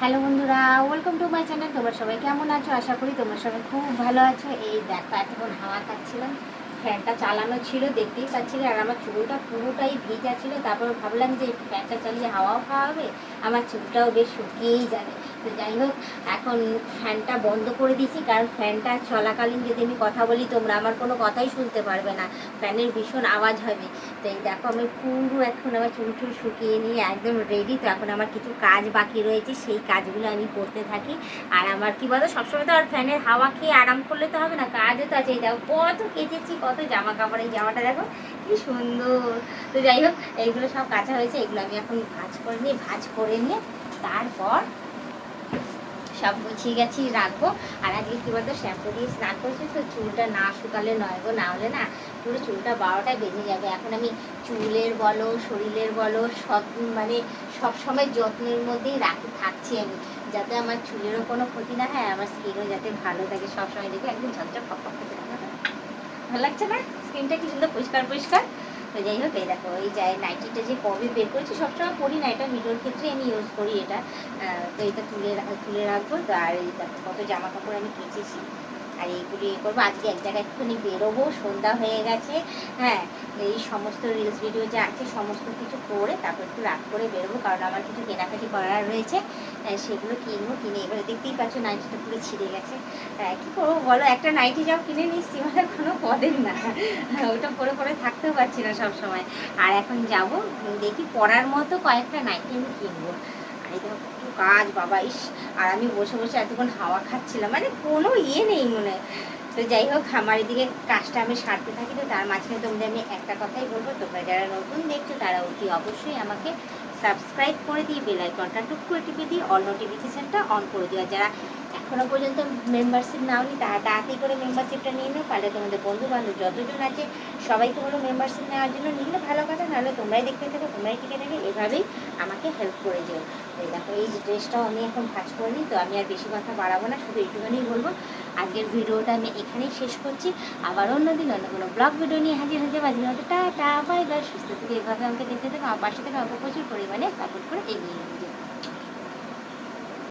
Hello বন্ধুরা, welcome to my channel. তোমরা সবাই কেমন আছো? আশা করি তোমরা সবাই খুব ভালো আছো। এই দেখো, এতক্ষণ হাওয়া খাচ্ছিলাম, ফ্যানটা চালানো ছিল, দেখতেই পাচ্ছিলে। আর আমার চুলটা পুরোটাই ভিজা ছিল। তারপর ভাবলাম যে একটু ফ্যানটা চালিয়ে হাওয়াও খাওয়া হবে, আমার চুলটাও বেশ শুকিয়েই যাবে। তো যাই হোক, এখন ফ্যানটা বন্ধ করে দিয়েছি, কারণ ফ্যানটা চলাকালীন যদি আমি কথা বলি তোমরা আমার কোনো কথাই শুনতে পারবে না, ফ্যানের ভীষণ আওয়াজ হবে। তো এই দেখো, আমি পুরো এখন আমার চুল টুল শুকিয়ে নিয়ে একদম রেডি। তো এখন আমার কিছু কাজ বাকি রয়েছে, সেই কাজগুলো আমি করতে থাকি। আর আমার কি বলতো, সবসময় তো আর ফ্যানের হাওয়া খেয়ে আরাম করলে তো হবে না, কাজও তো আছে। এই দেখো কত কেচেছি, কত জামা কাপড়, এই জামাটা দেখো কি সুন্দর। তো যাই হোক, এইগুলো সব কাঁচা হয়েছে, এগুলো আমি এখন ভাঁজ করে নিয়ে তারপর সব গুছিয়ে গেছি রাখবো। আর আজকে কী বলতো, শ্যাম্পু দিয়ে স্নান করছি, তো চুলটা না শুকালে নয় গো, না হলে না পুরো চুলটা 12টায় বেজে যাবে। এখন আমি চুলের বলো, শরীরের বলো, সব মানে সবসময় যত্নের মধ্যেই থাকছি আমি, যাতে আমার চুলেরও কোনো ক্ষতি না হয়, আমার স্কিনও যাতে ভালো থাকে। সবসময় দেখবে একদম ঝকঝক ফকফক করতে থাকে। ভালো লাগছে না? স্কিনটা কি সুন্দর পরিষ্কার পরিষ্কার। তো যাই হোক, এই দেখো এই যে নাইটিটা যে কবে বের করেছি, সবসময় পরি না, এটা ভিডিওর ক্ষেত্রে আমি ইউজ করি এটা। তো এটা তুলে রাখবো। তো আর এই দেখো কত জামা কাপড় আমি কেচেছি, আর এইগুলো ইয়ে করবো। আজকে এক জায়গায় একটুখানি বেরোবো, সন্ধ্যা হয়ে গেছে। হ্যাঁ, এই সমস্ত রিলস ভিডিও যা আছে সমস্ত কিছু করে তারপর একটু রাত করে বেরোবো, কারণ আমার কিছু কেনাকাটি করার রয়েছে, সেগুলো কিনে। এবারে দেখতেই পাচ্ছ নাইটিটা পুরো ছিঁড়ে গেছে। কী করবো বলো, একটা নাইটি যাও কিনে নিচ্ছি, মানে কোনো পদের না, ওটা পরে থাকতেও পারছি না সব সময়। আর এখন যাব, দেখি পরার মতো কয়েকটা নাইটি আমি কিনবো। আর এই দেখো একটু কাজ বাবা, ইস। আর আমি বসে বসে এতক্ষণ হাওয়া খাচ্ছিলাম, মানে কোনো ইয়ে নেই মনে। তো যাই হোক, আমার এদিকে কাজটা আমি সারতে থাকি। তো তার মাঝখানে তোমাদের আমি একটা কথাই বলবো, তোমরা যারা নতুন দেখছো তারা অতি অবশ্যই আমাকে সাবস্ক্রাইব করে দিয়ে বেল আইকনটা টুক করে টিপে দিয়ে অল নোটিফিকেশানটা অন করে দিও। আর যারা এখনও পর্যন্ত মেম্বারশিপ নাওনি তারা তাড়াতাড়ি করে মেম্বারশিপটা নিয়ে নেও। পারলে তোমাদের বন্ধু বান্ধব যতজন আছে সবাইকে বলো মেম্বারশিপ নেওয়ার জন্য। নিলে ভালো কথা, নাহলে তোমরাই দেখতে থাকো, তোমরাই টিকে থাকো, এভাবেই আমাকে হেল্প করে যেও। এই দেখো এই যে ড্রেসটাও আমি এখন ভাঁজ করে নিই। তো আমি আর বেশি কথা বাড়াবো না, শুধু এইটুখানেই বলবো আজকের ভিডিওটা আমি এখানেই শেষ করছি। আবার অন্যদিন অন্য কোনো ব্লগ ভিডিও নিয়ে হাজির হতে পারি। টাটা বাই বাই, সুস্থ থেকে এভাবে আমাকে দেখতে থাকো, আমার পাশে থেকে আমাকে প্রচুর পরিমাণে সাপোর্ট করে এগিয়ে নিয়ে যাও।